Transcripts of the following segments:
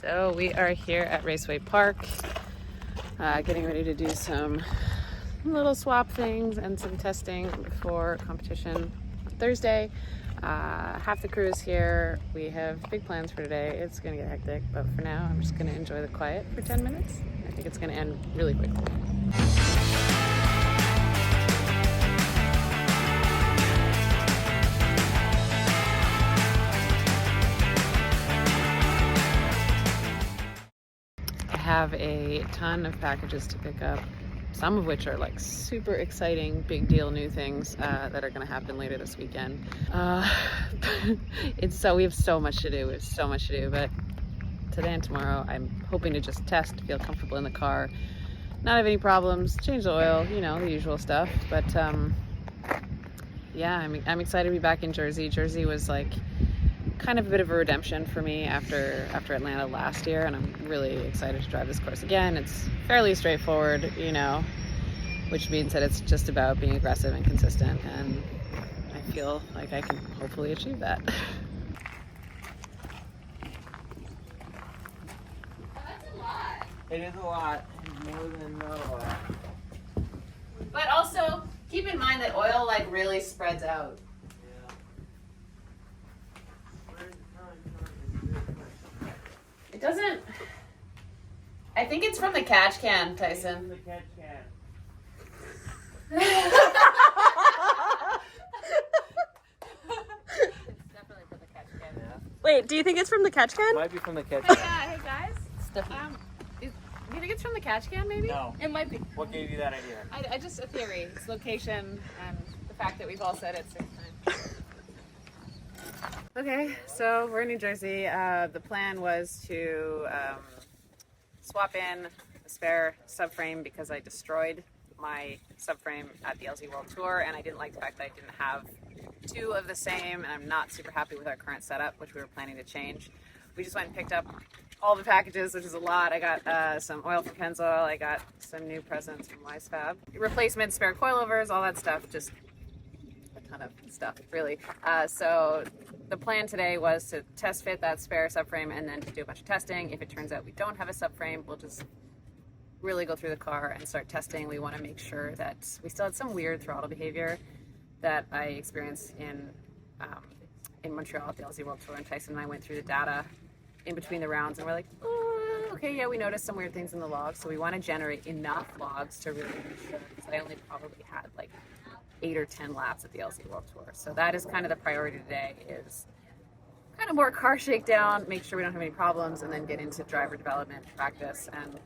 So we are here at Raceway Park, getting ready to do some little swap things and some testing before competition on Thursday. Half the crew is here. We have big plans for today. It's gonna get hectic, but for now I'm just gonna enjoy the quiet for 10 minutes. I think it's gonna end really quickly. I have a ton of packages to pick up, some of which are like super exciting, big deal new things that are going to happen later this weekend. We have so much to do. We have so much to do, but today and tomorrow I'm hoping to just test, feel comfortable in the car, not have any problems, change the oil, you know, the usual stuff. But yeah, I'm excited to be back in Jersey. Jersey was like kind of a bit of a redemption for me after Atlanta last year, and I'm really excited to drive this course again. It's fairly straightforward, you know, which means that it's just about being aggressive and consistent, and I feel like I can hopefully achieve that. That's a lot. It is a lot. More than not a lot. But also keep in mind that oil like really spreads out. It doesn't. I think it's from the catch can, Tyson. The catch can. It's definitely from the catch can. Yeah. Wait, do you think it's from the catch can? Might be from the catch Hey, can. hey guys. Do you think it's from the catch can, maybe? No. It might be. What gave you that idea? I just a theory. It's location and the fact that we've all said it 6 times. Okay, so we're in New Jersey. The plan was to swap in a spare subframe because I destroyed my subframe at the LZ World Tour, and I didn't like the fact that I didn't have two of the same, and I'm not super happy with our current setup, which we were planning to change. We just went and picked up all the packages, which is a lot. I got some oil from Pennzoil, I got some new presents from Wisefab, replacements, spare coilovers, all that stuff, just a ton of stuff, really. So the plan today was to test fit that spare subframe and then to do a bunch of testing. If it turns out we don't have a subframe, we'll just really go through the car and start testing. We want to make sure that we still had some weird throttle behavior that I experienced in Montreal at the LZ World Tour, and Tyson and I went through the data in between the rounds and we're like, oh, okay, yeah, we noticed some weird things in the logs, so we want to generate enough logs to really be sure, because I only probably had like 8 or 10 laps at the LZ World Tour. So that is kind of the priority today, is kind of more car shakedown, make sure we don't have any problems, and then get into driver development, practice, and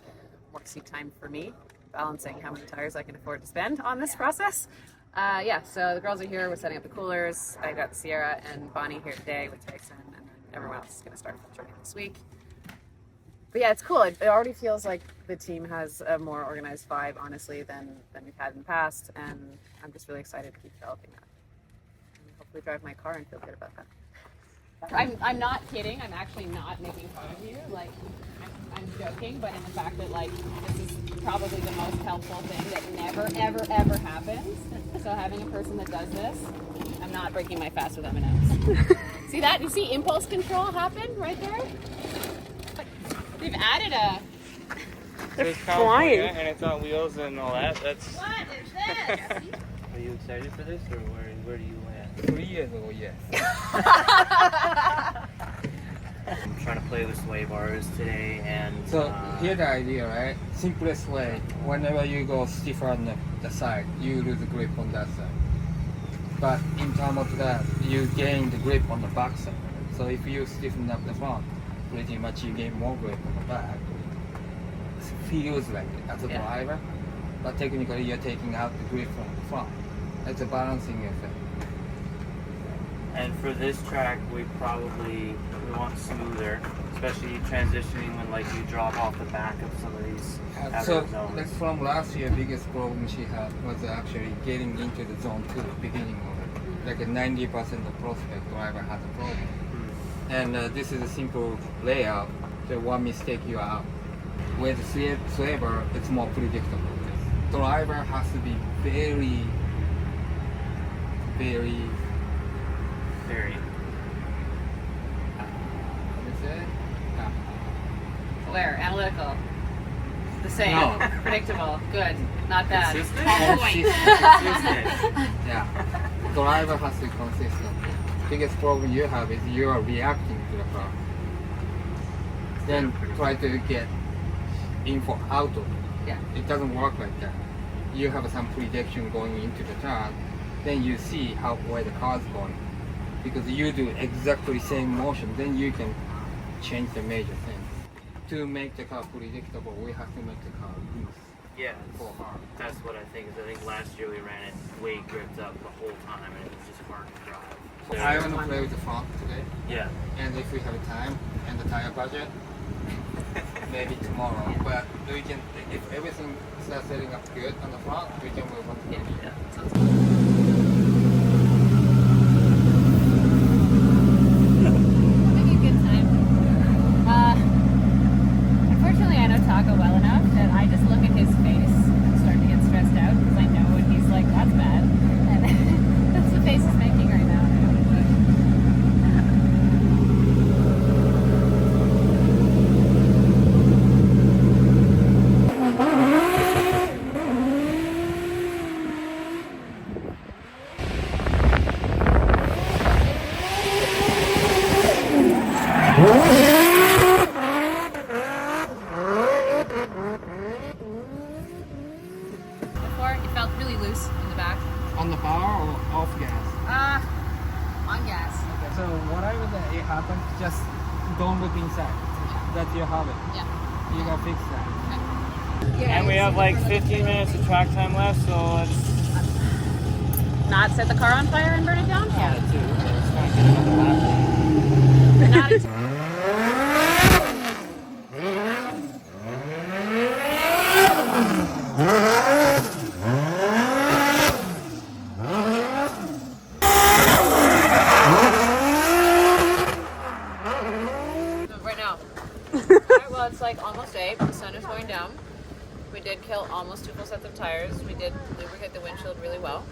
more seat time for me, balancing how many tires I can afford to spend on this process. Yeah, so the girls are here, we're setting up the coolers. I got Sierra and Bonnie here today with Tyson, and then everyone else is going to start filtering this week. But yeah, it's cool. It already feels like the team has a more organized vibe, honestly, than we've had in the past, and I'm just really excited to keep developing that. And hopefully drive my car and feel good about that. I'm not kidding. I'm actually not making fun of you. Like, I'm joking, but in the fact that, like, this is probably the most helpful thing that never, ever, ever happens. So having a person that does this, I'm not breaking my fast with M&Ms. See that? You see impulse control happen right there? They've added a... They're It's flying. California, and it's on wheels and all that. That's. What is this? Are you excited for this, or where do you land? 3 years ago, yes. I'm trying to play with sway bars today, and So here's the idea, right? Simplest way. Whenever you go stiff on the side, you lose the grip on that side. But in terms of that, you gain the grip on the back side. So if you stiffen up the front, pretty much you gain more grip on the back. It feels like it as a Yeah. driver, but technically you're taking out the grip from the front. It's a balancing effect. And for this track, we want smoother, especially transitioning when like you drop off the back of some of these So hazard zones. like from last year, biggest problem she had was actually getting into the zone 2, beginning of it. Like a 90% of prospect driver had a problem. And this is a simple layout. The one mistake you are out. With Swaber, it's more predictable. Driver has to be very Analytical. The same. No. Predictable. Good. Not bad. Consistent? On point. Consistent. Yeah. Driver has to be consistent. Biggest problem you have is you are reacting to the car. Then try to get info out of it. Yeah. It doesn't work like that. You have some prediction going into the track, then you see where the car is going. Because you do exactly same motion, then you can change the major things. To make the car predictable, we have to make the car loose Yeah, for hard. that's what I think. Is I think last year we ran it way gripped up the whole time, and it was just hard to drive. So, I want to play with the front today, yeah. and if we have time and the tire budget, maybe tomorrow. But we can, if everything starts setting up good on the front, we can move on to the Yeah. Having a good time. Unfortunately, I know Taco well enough that I just look at his face and start to get stressed out because I know when he's like, that's bad. And that's the face he's making right now. Before, it felt really loose in the back. On the bar or off gas? On gas. Okay. So whatever that it happens, just don't look inside. That's your habit. Yeah. You gotta fix that. And we have like 15 minutes of track time left, so let's Not set the car on fire and burn it down? call it two. Let's try and get another lap. Not until- Right now. Alright, well, it's like almost 8. The sun is going down. We did kill almost 2 full sets of tires. We did lubricate the windshield really well.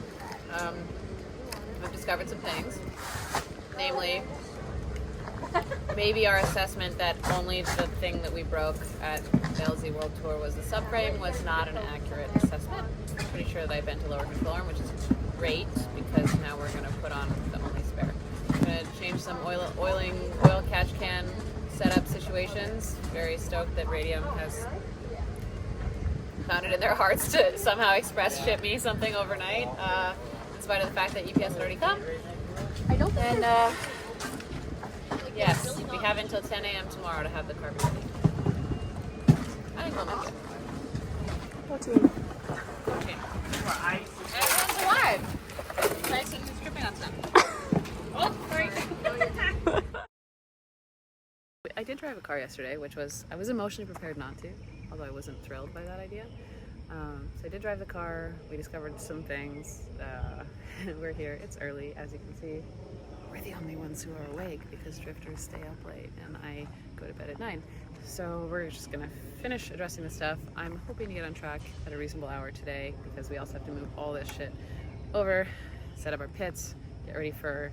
We've discovered some things. Namely, maybe our assessment that only the thing that we broke at the LZ World Tour was the subframe was not an accurate assessment. I'm pretty sure that I bent a lower control arm, which is great because now we're going to put on the only spare. I'm going to change some oil catch can setup situations. Very stoked that Radium has found it in their hearts to somehow express ship me something overnight, in spite of the fact that UPS had already come. I don't think And yes, we have until 10 a.m. tomorrow to have the car ready. I think we'll make it. Okay. Everyone's alive. Nice seeing you stripping on stuff. Oh, sorry. I did drive a car yesterday, which I was emotionally prepared not to, although I wasn't thrilled by that idea. So I did drive the car. We discovered some things. We're here. It's early, as you can see. We're the only ones who are awake because drifters stay up late and I go to bed at 9. So we're just gonna finish addressing the stuff. I'm hoping to get on track at a reasonable hour today because we also have to move all this shit over, set up our pits, get ready for...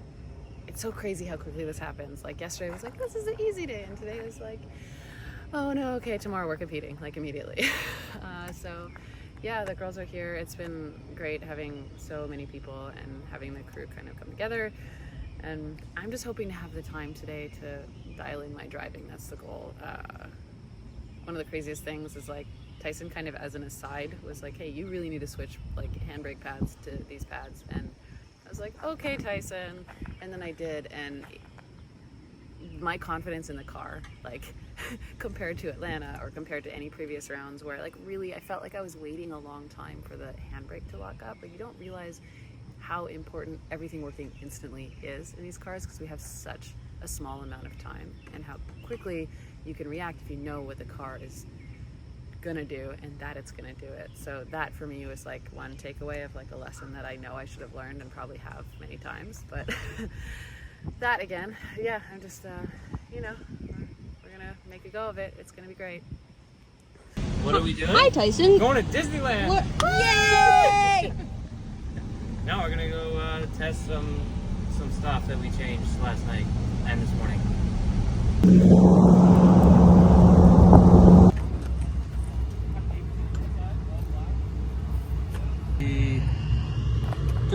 It's so crazy how quickly this happens. Like yesterday was like, this is an easy day, and today was like, oh no, okay, tomorrow we're competing, like immediately. So yeah, the girls are here. It's been great having so many people and having the crew kind of come together. And I'm just hoping to have the time today to dial in my driving. That's the goal. One of the craziest things is like Tyson kind of as an aside was like, hey, you really need to switch like handbrake pads to these pads. And I was like, okay, Tyson. And then I did, and my confidence in the car, like compared to Atlanta or compared to any previous rounds where like really I felt like I was waiting a long time for the handbrake to lock up, but you don't realize how important everything working instantly is in these cars because we have such a small amount of time, and how quickly you can react if you know what the car is gonna do and that it's gonna do it. So that for me was like one takeaway of like a lesson that I know I should have learned and probably have many times, but that again, yeah, I'm just you know, we're gonna make a go of it. It's gonna be great. What are we doing? Hi, Tyson. Going to Disneyland. What? Yay! Now we're gonna go test some stuff that we changed last night and this morning.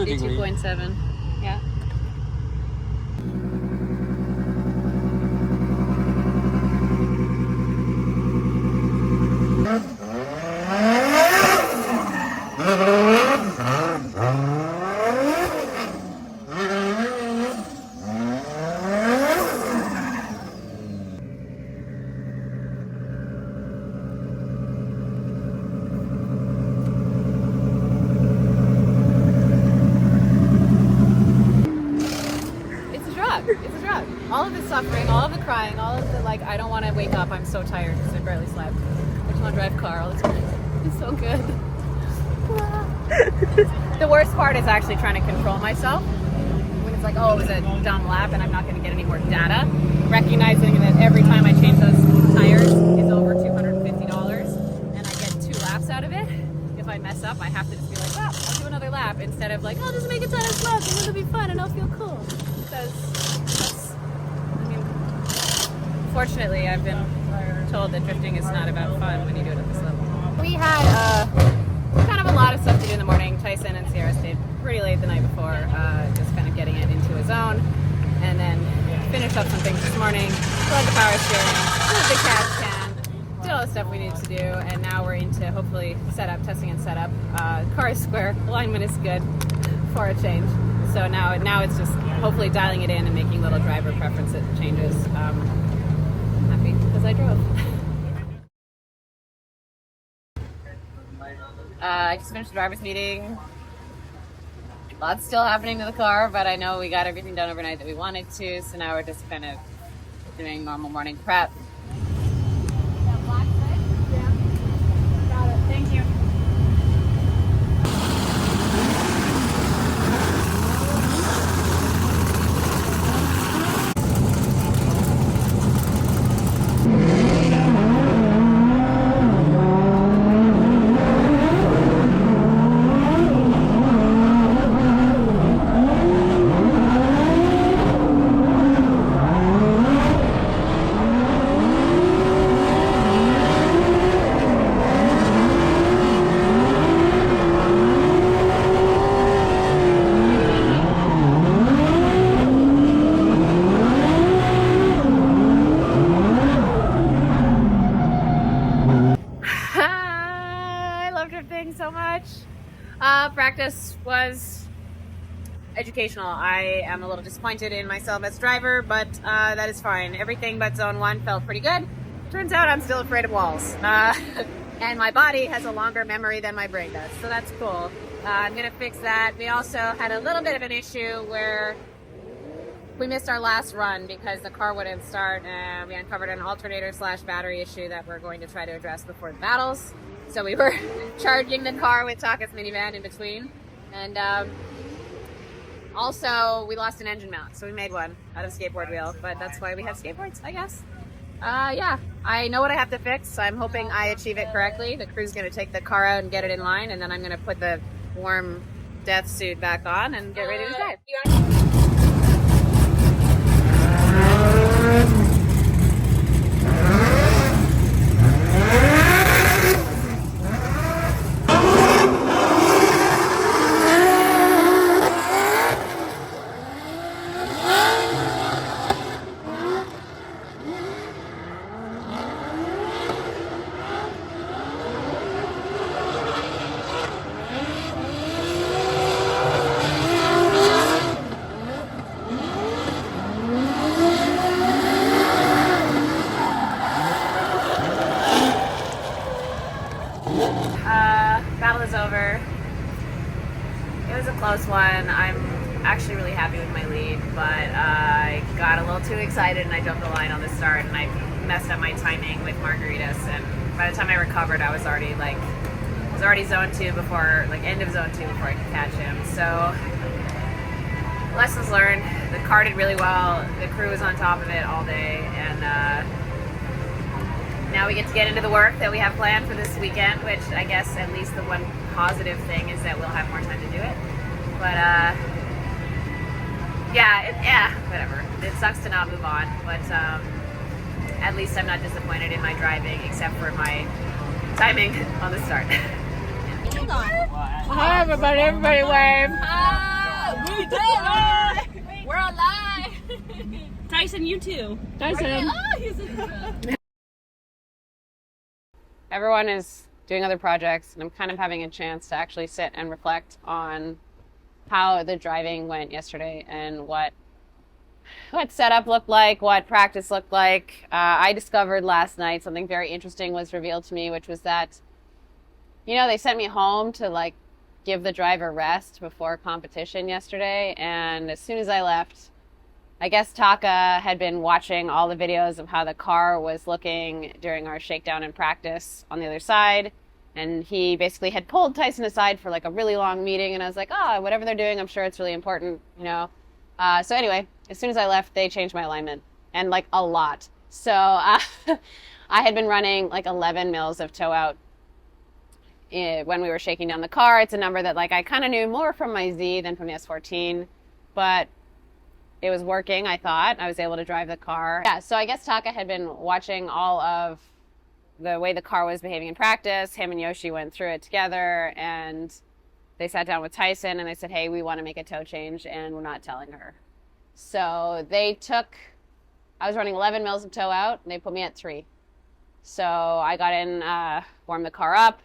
degree. 52.7. Yeah. It's a drug. It's a drug. All of the suffering, all of the crying, all of the like, I don't want to wake up. I'm so tired because I barely slept. I just want to drive car all the time. It's so good. The worst part is actually trying to control myself. When it's like, oh, it was a dumb lap and I'm not going to get any more data. Recognizing that every time I change those tires is over $250 and I get 2 laps out of it. If I mess up, I have to just be like, well, I'll do another lap instead of like, I'll just make a ton of smoke and it'll be fun and I'll feel cool. Because that's, I mean, fortunately, I've been told that drifting is not about fun when you do it at this level. We had kind of a lot of stuff to do in the morning. Tyson and Sierra stayed pretty late the night before, just kind of getting it into a zone. And then finished up some things this morning, plugged the power steering, plugged the catch can, did all the stuff we needed to do, and now we're into hopefully setup, testing and setup. Car is square, alignment is good for a change. So now it's just hopefully dialing it in and making little driver preference changes. I'm happy because I drove. I just finished the driver's meeting. Lots still happening to the car, but I know we got everything done overnight that we wanted to, so now we're just kind of doing normal morning prep. Thank you. So much. Practice was educational. I am a little disappointed in myself as a driver, but that is fine. Everything but zone 1 felt pretty good. Turns out I'm still afraid of walls. And my body has a longer memory than my brain does, so that's cool. I'm gonna fix that. We also had a little bit of an issue where we missed our last run because the car wouldn't start, and we uncovered an alternator / battery issue that we're going to try to address before the battles. So we were charging the car with Taka's minivan in between. And also we lost an engine mount. So we made one out of a skateboard wheel, but that's why we have skateboards, I guess. Yeah, I know what I have to fix. I'm hoping I achieve it correctly. The crew's gonna take the car out and get it in line, and then I'm gonna put the warm death suit back on and get ready to drive. Battle is over. It was a close one. I'm actually really happy with my lead, but I got a little too excited and I jumped the line on the start and I messed up my timing with Margaritas, and by the time I recovered I was already zone 2 before, like end of zone 2 before I could catch him. So lessons learned. The car did really well. The crew was on top of it all day, and now we get to get into the work that we have planned for this weekend, which I guess at least the one positive thing is that we'll have more time to do it. But yeah, whatever. It sucks to not move on, but at least I'm not disappointed in my driving, except for my timing on the start. Hold on. Hi everybody, everybody wave. Hi. We did it! We're alive! Tyson, you too. Tyson! Oh, he's in Everyone is doing other projects, and I'm kind of having a chance to actually sit and reflect on how the driving went yesterday and what setup looked like, what practice looked like. I discovered last night something very interesting was revealed to me, which was that, they sent me home to like give the driver rest before competition yesterday. And as soon as I left, I guess Taka had been watching all the videos of how the car was looking during our shakedown in practice on the other side. And he basically had pulled Tyson aside for like a really long meeting. And I was like, whatever they're doing, I'm sure it's really important, So anyway, as soon as I left, they changed my alignment, and like a lot. So I had been running like 11 mils of toe out when we were shaking down the car. It's a number that like I kind of knew more from my Z than from the S14, but it was working, I thought. I was able to drive the car. Yeah, so I guess Taka had been watching all of the way the car was behaving in practice. Him and Yoshi went through it together, and they sat down with Tyson and they said, hey, we want to make a toe change, and we're not telling her. So I was running 11 mils of toe out, and they put me at 3. So I got in, warmed the car up,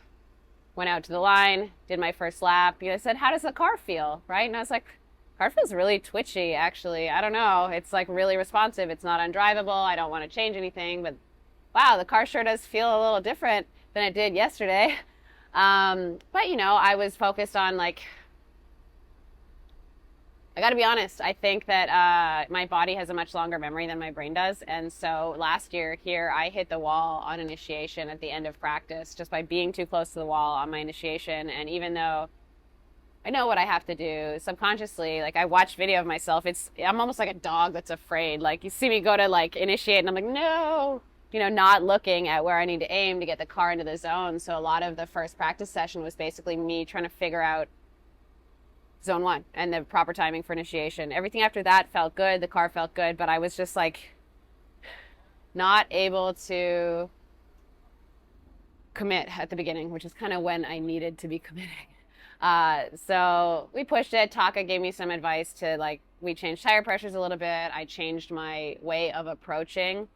went out to the line, did my first lap. They said, how does the car feel, right? And I was like, car feels really twitchy, actually. I don't know. It's like really responsive. It's not undrivable. I don't want to change anything, but wow, the car sure does feel a little different than it did yesterday. But I was focused on like, I gotta be honest, I think that my body has a much longer memory than my brain does. And so last year here, I hit the wall on initiation at the end of practice just by being too close to the wall on my initiation. And even though I know what I have to do subconsciously, like I watch video of myself, I'm almost like a dog that's afraid. Like you see me go to like initiate and I'm like, no, not looking at where I need to aim to get the car into the zone. So a lot of the first practice session was basically me trying to figure out zone 1 and the proper timing for initiation. Everything after that felt good. The car felt good, but I was just like not able to commit at the beginning, which is kind of when I needed to be committing. So we pushed it. Taka gave me some advice to we changed tire pressures a little bit. I changed my way of approaching.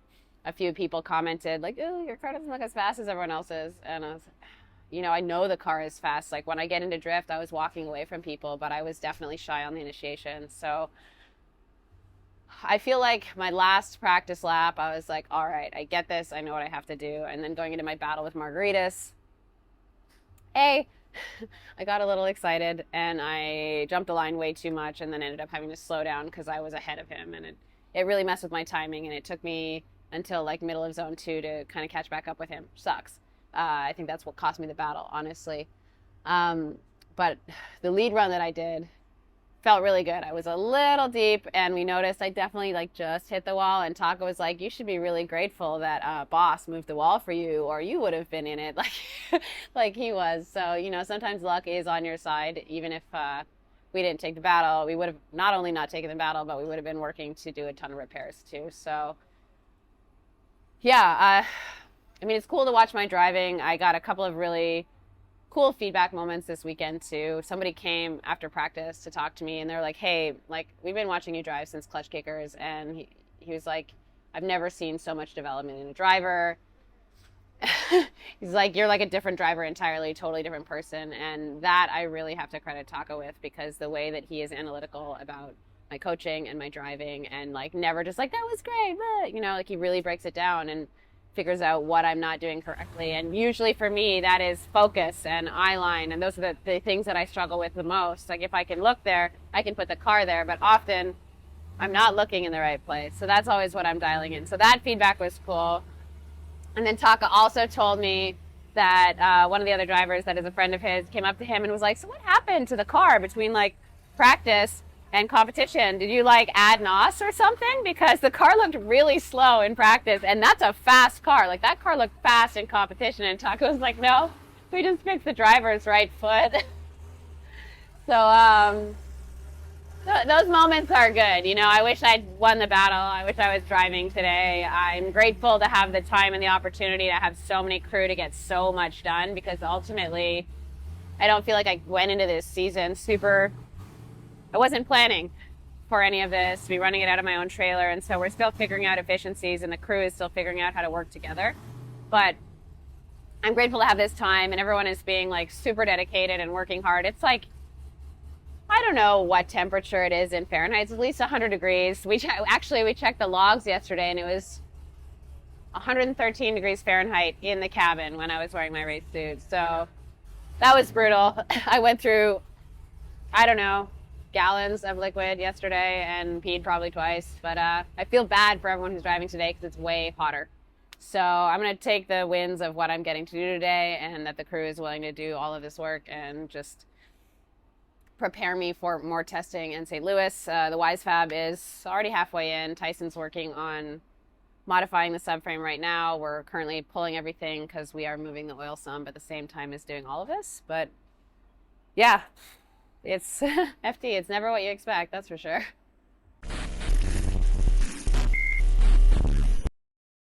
A few people commented like, oh, your car doesn't look as fast as everyone else's. And I was I know the car is fast. Like when I get into drift, I was walking away from people, but I was definitely shy on the initiation. So I feel like my last practice lap, I was like, all right, I get this. I know what I have to do. And then going into my battle with Margaritas, I got a little excited and I jumped the line way too much and then ended up having to slow down because I was ahead of him. And it really messed with my timing, and it took me until like middle of zone 2 to kind of catch back up with him. Sucks. I think that's what cost me the battle, honestly. But the lead run that I did felt really good. I was a little deep, and we noticed I definitely just hit the wall, and Taka was like, you should be really grateful that boss moved the wall for you, or you would have been in it like he was. So, sometimes luck is on your side. Even if we didn't take the battle, we would have not only not taken the battle, but we would have been working to do a ton of repairs too. So yeah, it's cool to watch my driving. I got a couple of really cool feedback moments this weekend too. Somebody came after practice to talk to me, and they're like, hey, we've been watching you drive since Clutch Kickers. And he was like, I've never seen so much development in a driver. He's like, you're like a different driver entirely, totally different person. And that I really have to credit Taka with, because the way that he is analytical about my coaching and my driving, and never just that was great, but he really breaks it down and figures out what I'm not doing correctly. And usually for me, that is focus and eye line. And those are the things that I struggle with the most. Like if I can look there, I can put the car there, but often I'm not looking in the right place. So that's always what I'm dialing in. So that feedback was cool. And then Taka also told me that one of the other drivers that is a friend of his came up to him and was like, so what happened to the car between practice and competition? Did you add NOS or something? Because the car looked really slow in practice, and that's a fast car. That car looked fast in competition. And Taka was like, no, we just fixed the driver's right foot. So those moments are good. I wish I'd won the battle. I wish I was driving today. I'm grateful to have the time and the opportunity to have so many crew to get so much done, because ultimately I don't feel like I went into this season super I wasn't planning for any of this to be running it out of my own trailer, and so we're still figuring out efficiencies, and the crew is still figuring out how to work together. But I'm grateful to have this time, and everyone is being like super dedicated and working hard. It's like, I don't know what temperature it is in Fahrenheit. It's at least 100 degrees. We checked the logs yesterday, and it was 113 degrees Fahrenheit in the cabin when I was wearing my race suit. So that was brutal. I went through, I don't know, gallons of liquid yesterday and peed probably twice. But I feel bad for everyone who's driving today because it's way hotter. So I'm going to take the wins of what I'm getting to do today, and that the crew is willing to do all of this work and just prepare me for more testing in St. Louis. The Wisefab is already halfway in. Tyson's working on modifying the subframe right now. We're currently pulling everything because we are moving the oil some, but at the same time as doing all of this. But yeah, it's FD. It's never what you expect, that's for sure.